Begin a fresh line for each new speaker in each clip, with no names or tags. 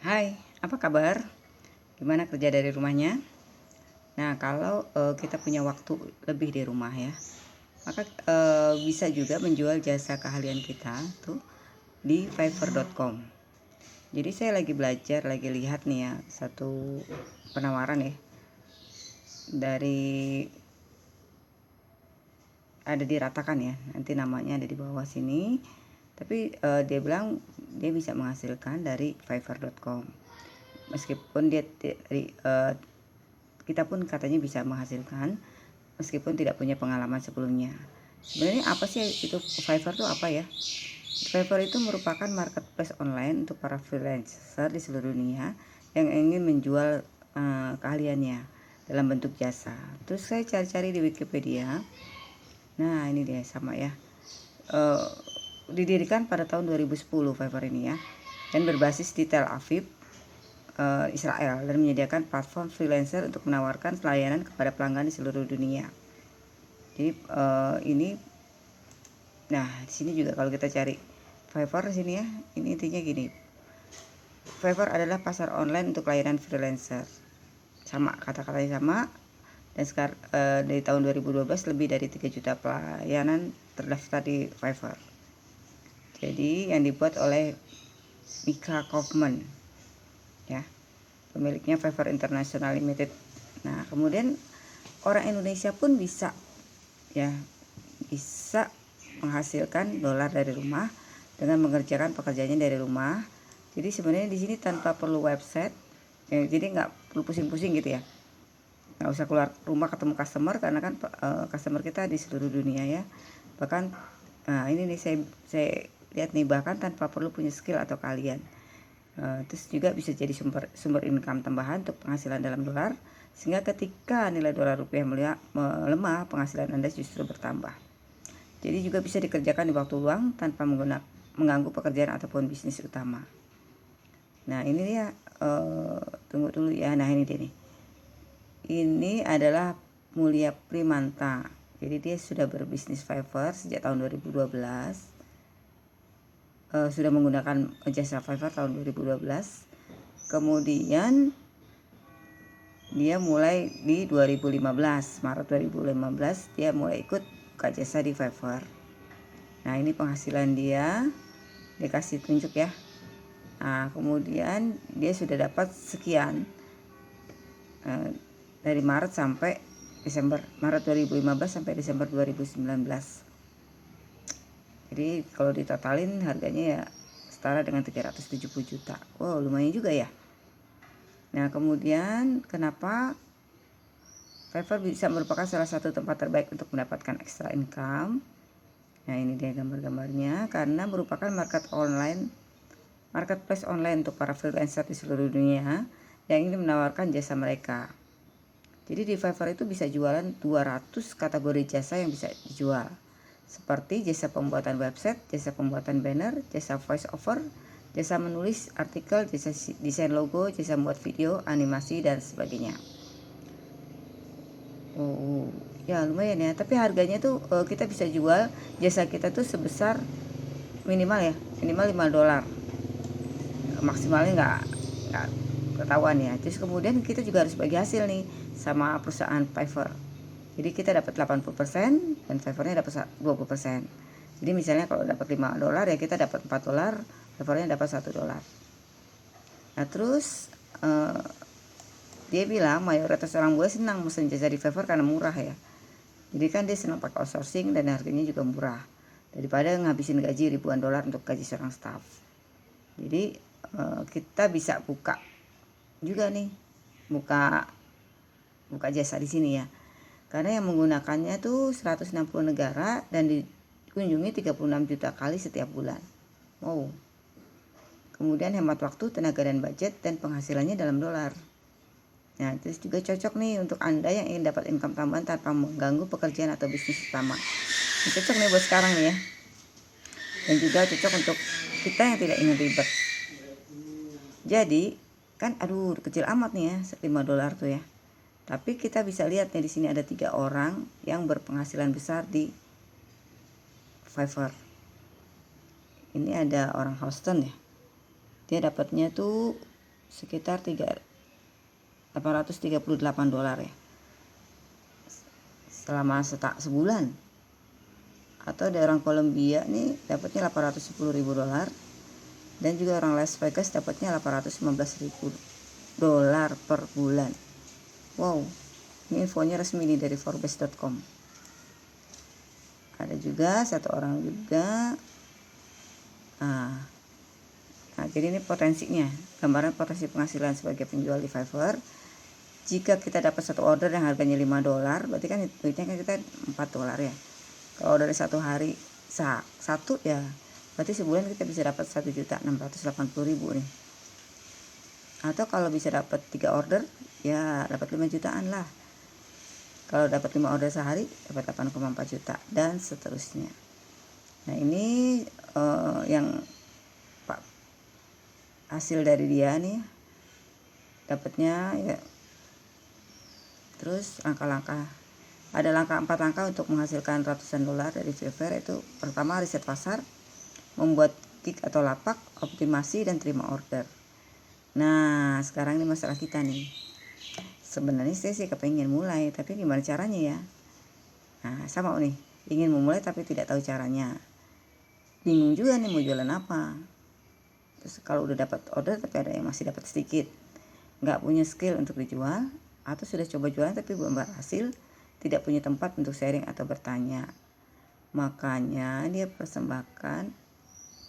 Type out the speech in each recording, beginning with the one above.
Hai, apa kabar? Gimana kerja dari rumahnya? Nah, kalau kita punya waktu lebih di rumah ya, maka bisa juga menjual jasa keahlian kita tuh di fiverr.com. Jadi saya lagi belajar, lagi lihat nih ya, satu penawaran ya, dari ada diratakan ya, nanti namanya ada di bawah sini. Tapi dia bilang dia bisa menghasilkan dari fiverr.com. Meskipun dia dari kita pun katanya bisa menghasilkan meskipun tidak punya pengalaman sebelumnya. Sebenarnya apa sih itu Fiverr itu apa ya? Fiverr itu merupakan marketplace online untuk para freelancer di seluruh dunia yang ingin menjual keahliannya dalam bentuk jasa. Terus saya cari-cari di Wikipedia. Nah, ini dia sama ya. Uh, Didirikan pada tahun 2010 Fiverr ini ya, dan berbasis di Tel Aviv, Israel, dan menyediakan platform freelancer untuk menawarkan layanan kepada pelanggan di seluruh dunia. Jadi ini, nah di sini juga kalau kita cari Fiverr sini ya, ini intinya gini. Fiverr adalah pasar online untuk layanan freelancer. Sama, kata-katanya sama. Dan sekarang dari tahun 2012 lebih dari 3 juta pelayanan terdaftar di Fiverr. Jadi yang dibuat oleh Mika Kaufman ya, pemiliknya Fiverr International Limited. Nah, kemudian orang Indonesia pun bisa ya, bisa menghasilkan dolar dari rumah dengan mengerjakan pekerjaannya dari rumah. Jadi sebenarnya di sini tanpa perlu website ya, jadi nggak perlu pusing-pusing gitu ya, nggak usah keluar rumah ketemu customer, karena kan customer kita di seluruh dunia ya. Bahkan ini nih saya lihat nih, bahkan tanpa perlu punya skill atau kalian. Terus juga bisa jadi sumber income tambahan untuk penghasilan dalam dolar, sehingga ketika nilai dolar rupiah melemah, penghasilan Anda justru bertambah. Jadi juga bisa dikerjakan di waktu luang tanpa mengganggu pekerjaan ataupun bisnis utama. Nah ini dia, tunggu dulu ya. Nah ini dia nih. Ini adalah Mulia Primanta. Jadi dia sudah berbisnis Fiverr sejak tahun 2012. Sudah menggunakan jasa Fiverr tahun 2012. Kemudian dia mulai di 2015, Maret 2015 dia mulai ikut buka jasa di Fiverr. Nah ini penghasilan dia, dikasih tunjuk ya. Nah kemudian dia sudah dapat sekian dari Maret sampai Desember, Maret 2015 sampai Desember 2019. Jadi kalau ditotalin harganya ya setara dengan 370 juta. Wow, lumayan juga ya. Nah kemudian kenapa Fiverr bisa merupakan salah satu tempat terbaik untuk mendapatkan extra income? Nah ini dia gambar-gambarnya. Karena merupakan marketplace online untuk para freelancer di seluruh dunia yang ingin menawarkan jasa mereka. Jadi di Fiverr itu bisa jualan 200 kategori jasa yang bisa dijual, seperti jasa pembuatan website, jasa pembuatan banner, jasa voice over, jasa menulis artikel, jasa desain logo, jasa membuat video, animasi, dan sebagainya. Oh ya lumayan ya, tapi harganya tuh kita bisa jual jasa kita tuh sebesar minimal ya, minimal $5, maksimalnya nggak ketahuan ya. Terus kemudian kita juga harus bagi hasil nih sama perusahaan Fiverr. Jadi kita dapat 80% dan Fiverrnya dapat 20%. Jadi misalnya kalau dapat $5 ya kita dapat $4, Fiverrnya dapat $1. Nah terus dia bilang mayoritas orang buah senang mesen jasa di Fiverr karena murah ya. Jadi kan dia senang pakai outsourcing dan harganya juga murah daripada ngabisin gaji ribuan dolar untuk gaji seorang staff. Jadi kita bisa buka juga nih, buka jasa di sini ya. Karena yang menggunakannya tuh 160 negara dan dikunjungi 36 juta kali setiap bulan. Wow. Kemudian hemat waktu, tenaga dan budget, dan penghasilannya dalam dolar. Nah, terus juga cocok nih untuk Anda yang ingin dapat income tambahan tanpa mengganggu pekerjaan atau bisnis utama. Ini cocok nih buat sekarang nih ya. Dan juga cocok untuk kita yang tidak ingin ribet. Jadi, kan aduh kecil amat nih ya, $5 tuh ya. Tapi kita bisa lihat nih di sini ada 3 orang yang berpenghasilan besar di Fiverr. Ini ada orang Houston ya. Dia dapatnya tuh sekitar $838 ya selama sebulan. Atau dari orang Kolombia nih dapatnya $810.000, dan juga orang Las Vegas dapatnya $815.000 per bulan. Wow, ini infonya resmi nih dari Forbes.com. Ada juga satu orang juga. Nah, jadi ini potensinya, gambaran potensi penghasilan sebagai penjual di Fiverr. Jika kita dapat satu order yang harganya $5, berarti kan duitnya kan kita $4 ya. Kalau dari satu hari satu ya, berarti sebulan kita bisa dapat 1.680.000 nih. Atau kalau bisa dapat 3 order ya dapat 5 jutaan lah. Kalau dapat 5 order sehari dapat 8,4 juta dan seterusnya. Nah, ini yang hasil dari dia nih dapatnya ya. Terus ada 4 langkah untuk menghasilkan ratusan dolar dari Fiverr. Itu pertama, riset pasar, membuat gig atau lapak, optimasi, dan terima order. Nah, sekarang ini masalah kita nih. Sebenarnya saya sih kepengen mulai, tapi gimana caranya ya? Nah, sama nih, ingin memulai tapi tidak tahu caranya. Bingung juga nih mau jualan apa. Terus kalau udah dapat order tapi ada yang masih dapat sedikit, nggak punya skill untuk dijual, atau sudah coba jualan tapi belum berhasil, tidak punya tempat untuk sharing atau bertanya. Makanya dia persembahkan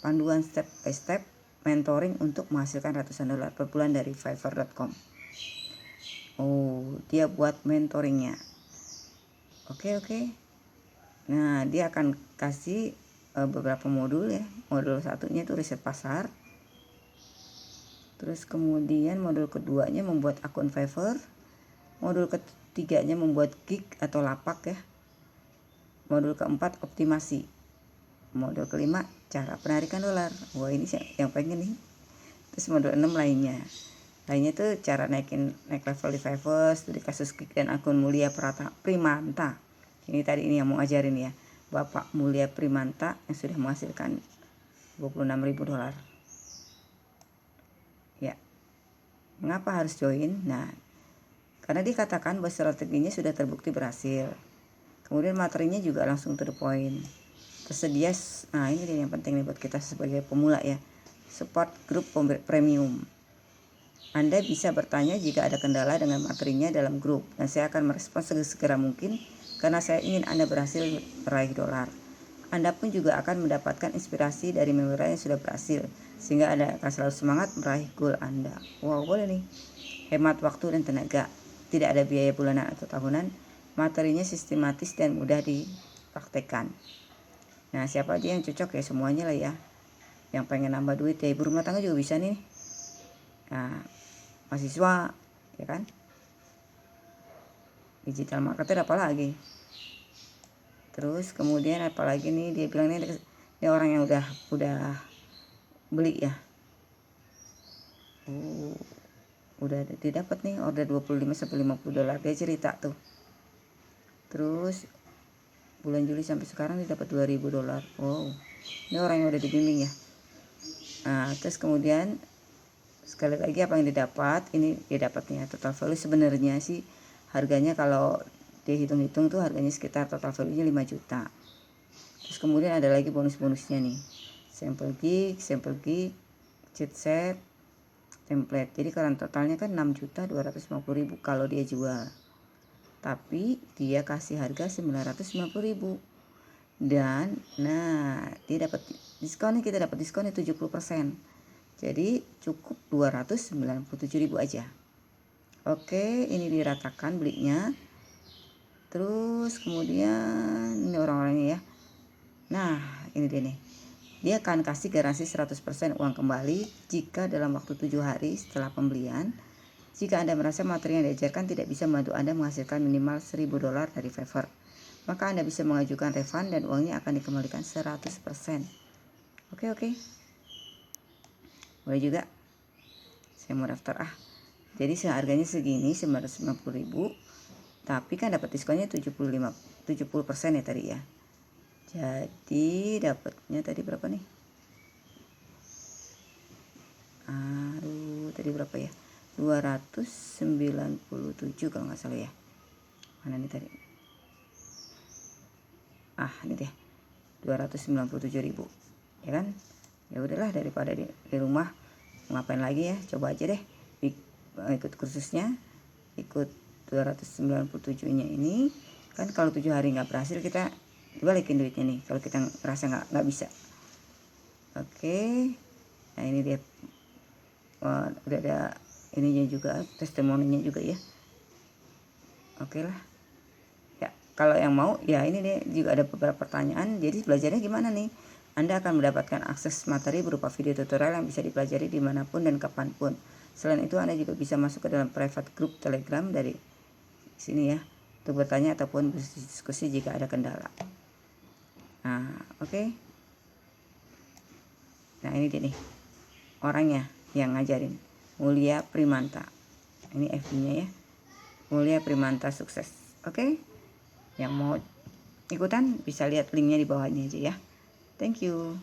panduan step by step mentoring untuk menghasilkan ratusan dolar per bulan dari Fiverr.com. Oh, dia buat mentoringnya. Oke. Nah, dia akan kasih beberapa modul ya. Modul satunya itu riset pasar. Terus kemudian modul keduanya membuat akun Fiverr. Modul ketiganya membuat gig atau lapak ya. Modul keempat optimasi. Modul kelima cara penarikan dolar. Wah, ini yang pengen nih. Terus modul 6 lainnya tuh cara naik level di Fiverr, studi kasus gig dan akun Mulia Primanta. Ini tadi ini yang mau ajarin ya, Bapak Mulia Primanta yang sudah menghasilkan $26.000 ya. Mengapa harus join? Nah, karena dikatakan bahwa strateginya sudah terbukti berhasil. Kemudian materinya juga langsung to the point. Tersedia, nah ini yang penting nih buat kita sebagai pemula ya, support grup premium. Anda bisa bertanya jika ada kendala dengan materinya dalam grup, dan saya akan merespons segera mungkin karena saya ingin Anda berhasil meraih dolar. Anda pun juga akan mendapatkan inspirasi dari member yang sudah berhasil, sehingga Anda akan selalu semangat meraih goal Anda. Wow, boleh nih. Hemat waktu dan tenaga. Tidak ada biaya bulanan atau tahunan. Materinya sistematis dan mudah dipraktekkan. Nah, siapa aja yang cocok ya, semuanya lah ya. Yang pengen nambah duit ya, ibu rumah tangga juga bisa nih. Nah, mahasiswa ya kan, digital marketer apalagi. Terus kemudian apalagi nih, dia bilang ini orang yang udah beli ya. Udah didapat nih order $25-50, dia cerita tuh. Terus bulan Juli sampai sekarang dia dapat $2.000. Wow, ini orang yang udah dibimbing ya. Nah, terus kemudian sekali lagi apa yang didapat, ini dia dapatnya total value sebenarnya sih harganya kalau dia hitung-hitung tuh harganya sekitar total value-nya 5 juta. Terus kemudian ada lagi bonus-bonusnya nih, sampel gig, cheat set, template. Jadi kalau totalnya kan 6.250.000 kalau dia jual, tapi dia kasih harga 990.000. Dan nah dia dapat diskonnya, kita dapat diskonnya 70%. Jadi cukup 297.000 aja. Oke, ini diratakan belinya. Terus kemudian ini orang-orangnya ya. Nah, ini dia nih. Dia akan kasih garansi 100% uang kembali jika dalam waktu 7 hari setelah pembelian. Jika Anda merasa materi yang diajarkan tidak bisa membantu Anda menghasilkan minimal $1.000 dari Fiverr, maka Anda bisa mengajukan refund dan uangnya akan dikembalikan 100%. Oke. Boleh juga. Saya mau daftar Jadi seharganya segini 990.000, tapi kan dapat diskonnya 70% ya tadi ya. Jadi dapatnya tadi berapa nih? tadi berapa ya, 297 kalau nggak salah ya. Mana nih tadi, ini deh 297.000 ya kan. Ya udahlah, daripada di rumah ngapain lagi ya, coba aja deh ikut kursusnya, ikut 297 nya ini kan. Kalau 7 hari nggak berhasil, kita dibalikin duitnya nih kalau kita ngerasa nggak bisa. Oke, nah ini dia udah ada ininya juga, testimoninya juga ya. Oke lah ya, kalau yang mau ya ini deh juga ada beberapa pertanyaan. Jadi belajarnya gimana nih? Anda akan mendapatkan akses materi berupa video tutorial yang bisa dipelajari dimanapun dan kapanpun. Selain itu, Anda juga bisa masuk ke dalam private group Telegram dari sini ya, untuk bertanya ataupun berdiskusi jika ada kendala. Nah, oke. Nah, ini dia nih orangnya yang ngajarin, Mulia Primanta. Ini FB-nya ya, Mulia Primanta Sukses. Oke. Yang mau ikutan bisa lihat linknya di bawahnya aja ya. Thank you.